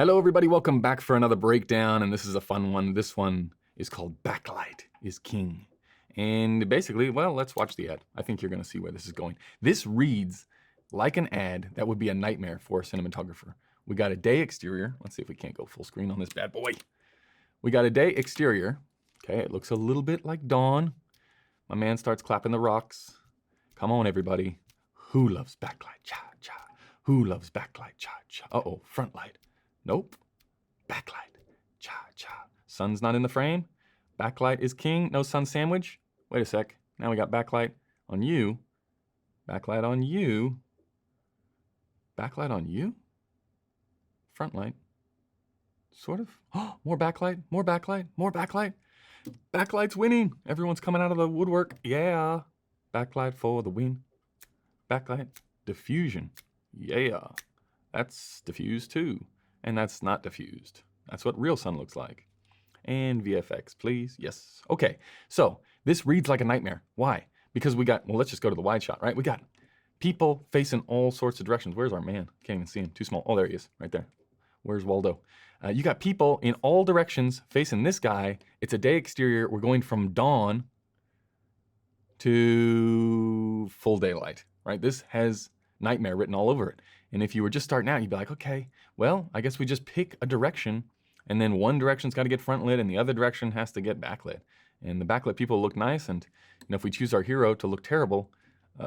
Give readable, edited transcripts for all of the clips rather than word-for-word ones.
Hello everybody, welcome back for another breakdown, and this is a fun one. This one is called Backlight is King. And basically, well, let's watch the ad. I think you're gonna see where this is going. This reads like an ad that would be a nightmare for a cinematographer. We got a day exterior. Let's see if we can't go full screen on this bad boy. We got a day exterior. Okay, it looks a little bit like dawn. My man starts clapping the rocks. Come on everybody. Who loves backlight? Cha, cha. Who loves backlight? Cha, cha. Uh-oh, front light. Nope. Backlight. Cha, cha. Sun's not in the frame. Backlight is king. No sun sandwich. Wait a sec. Now we got backlight on you. Backlight on you. Backlight on you? Front light. Sort of. Oh, more backlight. More backlight. More backlight. Backlight's winning. Everyone's coming out of the woodwork. Yeah. Backlight for the win. Backlight. Diffusion. Yeah. That's diffused too. And that's not diffused. That's what real sun looks like. And VFX, please. Yes. Okay, so this reads like a nightmare. Why? Because we got, well, let's just go to the wide shot, right? We got people facing all sorts of directions. Where's our man? Can't even see him, too small. Oh, there he is, right there. Where's Waldo? You got people in all directions facing this guy. It's a day exterior. We're going from dawn to full daylight, right? This has nightmare written all over it. And if you were just starting out, you'd be like, okay, well, I guess we just pick a direction, and then one direction's got to get front lit and the other direction has to get backlit. And the backlit people look nice, and if we choose our hero to look terrible,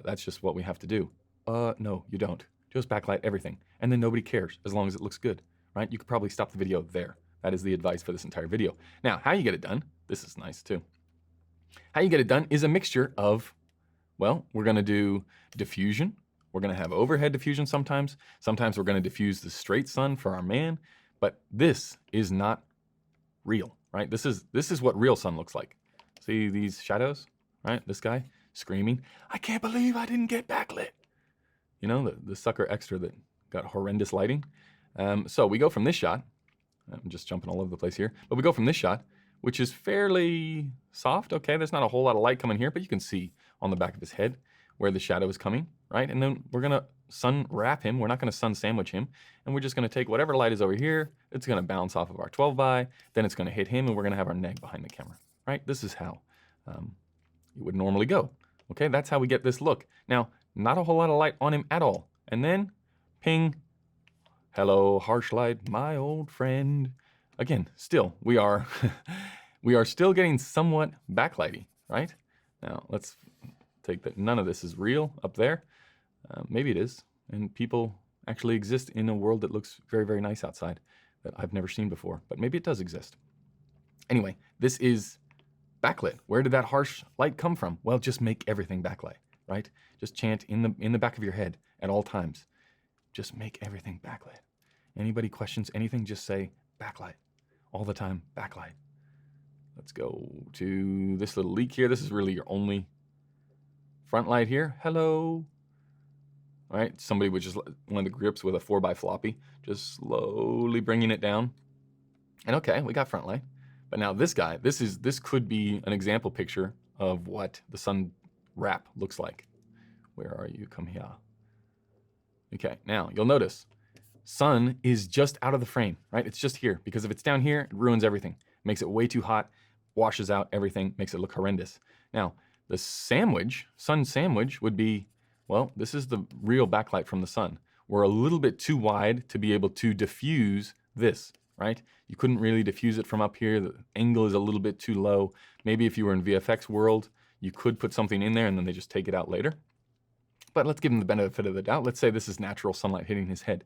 that's just what we have to do. No, you don't. Just backlight everything. And then nobody cares as long as it looks good, right? You could probably stop the video there. That is the advice for this entire video. Now, how you get it done, this is nice too. How you get it done is a mixture of, well, we're gonna do diffusion. We're gonna have overhead diffusion sometimes. Sometimes we're gonna diffuse the straight sun for our man, but this is not real, right? This is what real sun looks like. See these shadows, right? This guy screaming, I can't believe I didn't get backlit. You know, the sucker extra that got horrendous lighting. So we go from this shot, I'm just jumping all over the place here, but we go from this shot, which is fairly soft. Okay, there's not a whole lot of light coming here, but you can see on the back of his head where the shadow is coming, right? And then we're gonna sun wrap him. We're not gonna sun sandwich him. And we're just gonna take whatever light is over here, it's gonna bounce off of our 12 by, then it's gonna hit him, and we're gonna have our neg behind the camera, right? This is how it would normally go. Okay, that's how we get this look. Now, not a whole lot of light on him at all. And then, ping, hello, harsh light, my old friend. Again, still, we are, we are still getting somewhat backlighty, right? Now, let's take that none of this is real up there. Maybe it is, and people actually exist in a world that looks very, very nice outside that I've never seen before, but maybe it does exist. Anyway, this is backlit. Where did that harsh light come from? Well, just make everything backlight, right? Just chant in the back of your head at all times. Just make everything backlit. Anybody questions anything, just say backlight. All the time, backlight. Let's go to this little leak here. This is really your only front light here. Hello. All right, somebody with just one of the grips with a 4x floppy, just slowly bringing it down. And okay, we got front light. But now this guy, this could be an example picture of what the sun wrap looks like. Where are you? Come here. Okay, now you'll notice sun is just out of the frame, right? It's just here, because if it's down here, it ruins everything. Makes it way too hot, washes out everything, makes it look horrendous. Now, the sandwich, sun sandwich would be, well, this is the real backlight from the sun. We're a little bit too wide to be able to diffuse this, right? You couldn't really diffuse it from up here. The angle is a little bit too low. Maybe if you were in VFX world, you could put something in there and then they just take it out later. But let's give him the benefit of the doubt. Let's say this is natural sunlight hitting his head.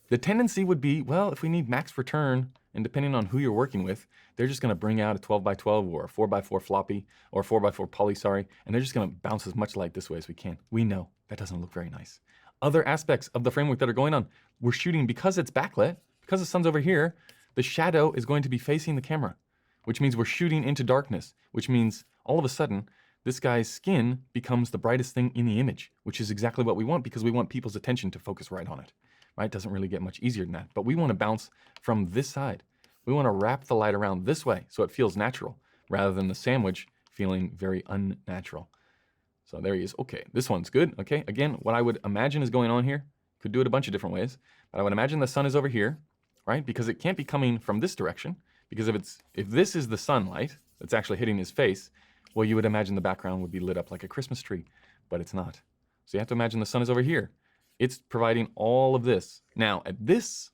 The tendency would be, well, if we need max return, and depending on who you're working with, they're just gonna bring out a 12x12 or a 4x4 floppy or a 4x4 poly, sorry, and they're just gonna bounce as much light this way as we can. We know that doesn't look very nice. Other aspects of the framework that are going on, we're shooting because it's backlit, because the sun's over here, the shadow is going to be facing the camera, which means we're shooting into darkness, which means all of a sudden, this guy's skin becomes the brightest thing in the image, which is exactly what we want because we want people's attention to focus right on it. Right? Doesn't really get much easier than that. But we want to bounce from this side. We want to wrap the light around this way so it feels natural rather than the sandwich feeling very unnatural. So there he is. Okay, this one's good. Okay, again, what I would imagine is going on here Could do it a bunch of different ways. But I would imagine the sun is over here, right? Because it can't be coming from this direction. Because if this is the sunlight that's actually hitting his face, well, you would imagine the background would be lit up like a Christmas tree, but it's not. So you have to imagine the sun is over here. It's providing all of this. Now, at this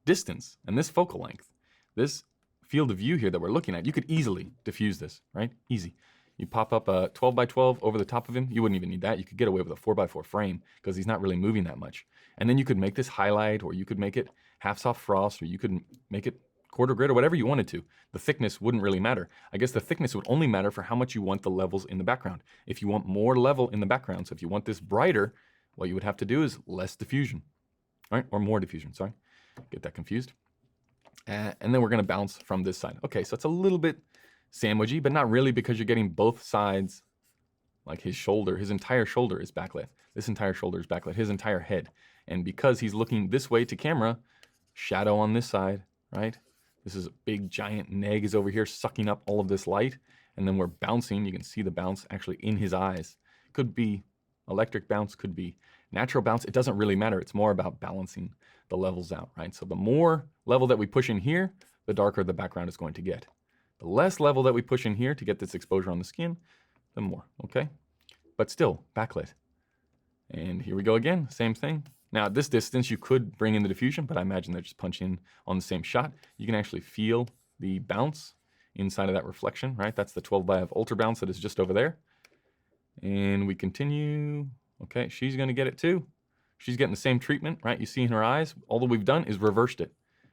distance and this focal length, this field of view here that we're looking at, you could easily diffuse this, right? Easy. You pop up a 12 by 12 over the top of him. You wouldn't even need that. You could get away with a 4 by 4 frame because he's not really moving that much. And then you could make this highlight, or you could make it half soft frost, or you could make it quarter grid, or whatever you wanted to. The thickness wouldn't really matter. I guess the thickness would only matter for how much you want the levels in the background. If you want more level in the background, so if you want this brighter, what you would have to do is less diffusion, right? Or more diffusion, sorry. Get that confused. And then we're gonna bounce from this side. Okay, so it's a little bit sandwichy, but not really, because you're getting both sides, like his shoulder, his entire shoulder is backlit. This entire shoulder is backlit, his entire head. And because he's looking this way to camera, shadow on this side, right? This is a big giant neg is over here sucking up all of this light. And then we're bouncing, you can see the bounce actually in his eyes. Could be electric bounce, could be natural bounce. It doesn't really matter. It's more about balancing the levels out, right? So the more level that we push in here, the darker the background is going to get. The less level that we push in here to get this exposure on the skin, the more, okay? But still, backlit. And here we go again, same thing. Now at this distance, you could bring in the diffusion, but I imagine they're just punching on the same shot. You can actually feel the bounce inside of that reflection, right? That's the 12 by of ultra bounce that is just over there. And we continue. Okay, she's gonna get it too. She's getting the same treatment, right? You see in her eyes, all that we've done is reversed it.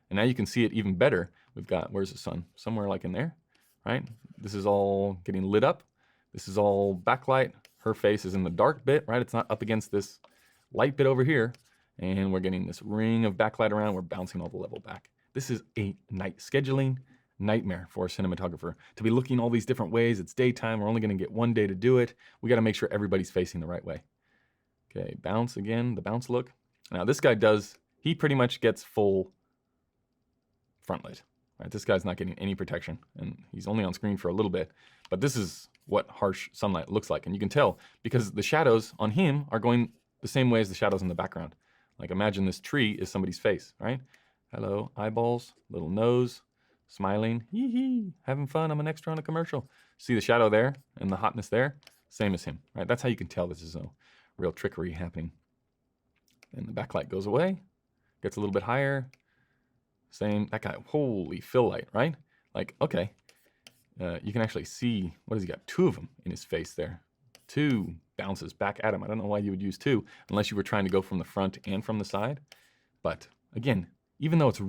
And now you can see it even better. We've got, where's the sun? Somewhere like in there, right? This is all getting lit up. This is all backlight. Her face is in the dark bit, right? It's not up against this light bit over here. And we're getting this ring of backlight around. We're bouncing all the level back. This is a night scheduling nightmare for a cinematographer. To be looking all these different ways. It's daytime. We're only going to get one day to do it. We got to make sure everybody's facing the right way. Okay, bounce again, the bounce look. Now this guy he pretty much gets full front lit. Right? This guy's not getting any protection, and he's only on screen for a little bit. But this is what harsh sunlight looks like, and you can tell because the shadows on him are going the same way as the shadows in the background. Like imagine this tree is somebody's face, right? Hello, eyeballs, little nose, smiling, hee hee, having fun, I'm an extra on a commercial. See the shadow there and the hotness there? Same as him, right? That's how you can tell this is a real trickery happening. And the backlight goes away, gets a little bit higher. Same, that guy, holy fill light, right? Like, okay, you can actually see, what has he got? 2 of them in his face there. 2 bounces back at him. I don't know why you would use 2 unless you were trying to go from the front and from the side. But again, even though it's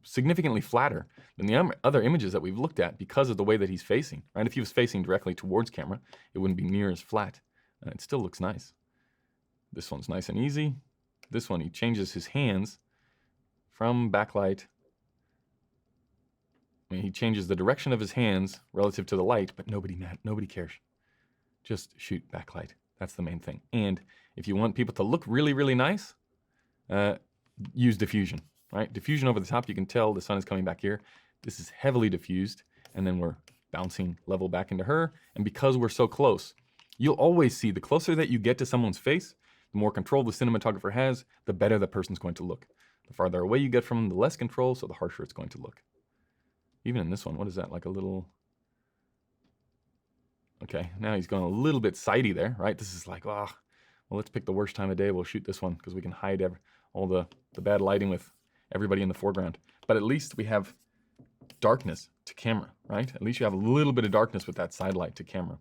significantly flatter than the other images that we've looked at because of the way that he's facing, right? If he was facing directly towards camera, it wouldn't be near as flat. It still looks nice. This one's nice and easy. This one, he changes his hands from backlight. I mean, he changes the direction of his hands relative to the light, but nobody cares. Just shoot backlight. That's the main thing. And if you want people to look really, really nice, use diffusion, right? Diffusion over the top, you can tell the sun is coming back here. This is heavily diffused, and then we're bouncing level back into her. And because we're so close, you'll always see the closer that you get to someone's face, the more control the cinematographer has, the better the person's going to look. The farther away you get from them, the less control, so the harsher it's going to look. Even in this one, what is that? Like a little... Okay, now he's going a little bit sidey there, right? This is like, well, let's pick the worst time of day. We'll shoot this one because we can hide all the bad lighting with everybody in the foreground. But at least we have darkness to camera, right? At least you have a little bit of darkness with that side light to camera.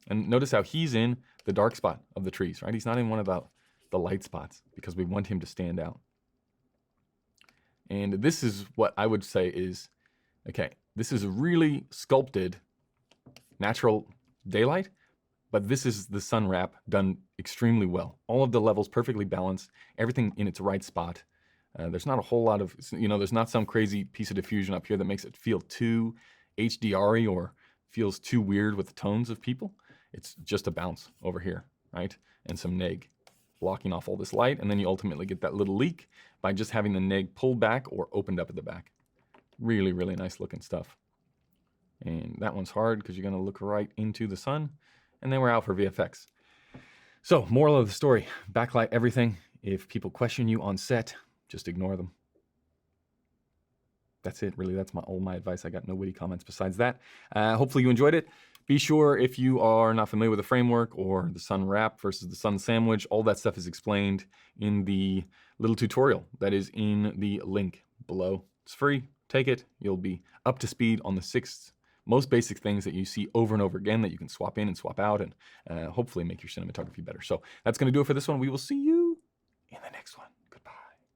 And notice how he's in the dark spot of the trees, right? He's not in one of the light spots because we want him to stand out. And this is what I would say is, okay, this is really sculpted natural daylight, but this is the sun wrap done extremely well. All of the levels perfectly balanced, everything in its right spot. There's not a whole lot of, there's not some crazy piece of diffusion up here that makes it feel too HDR-y or feels too weird with the tones of people. It's just a bounce over here, right? And some neg blocking off all this light, and then you ultimately get that little leak by just having the neg pulled back or opened up at the back. Really, really nice looking stuff. And that one's hard because you're going to look right into the sun. And then we're out for VFX. So, moral of the story, backlight everything. If people question you on set, just ignore them. That's it, really. That's all my advice. I got no witty comments besides that. Hopefully you enjoyed it. Be sure, if you are not familiar with the framework or the sun wrap versus the sun sandwich, all that stuff is explained in the little tutorial that is in the link below. It's free. Take it. You'll be up to speed on the 6 most basic things that you see over and over again that you can swap in and swap out and hopefully make your cinematography better. So that's going to do it for this one. We will see you in the next one.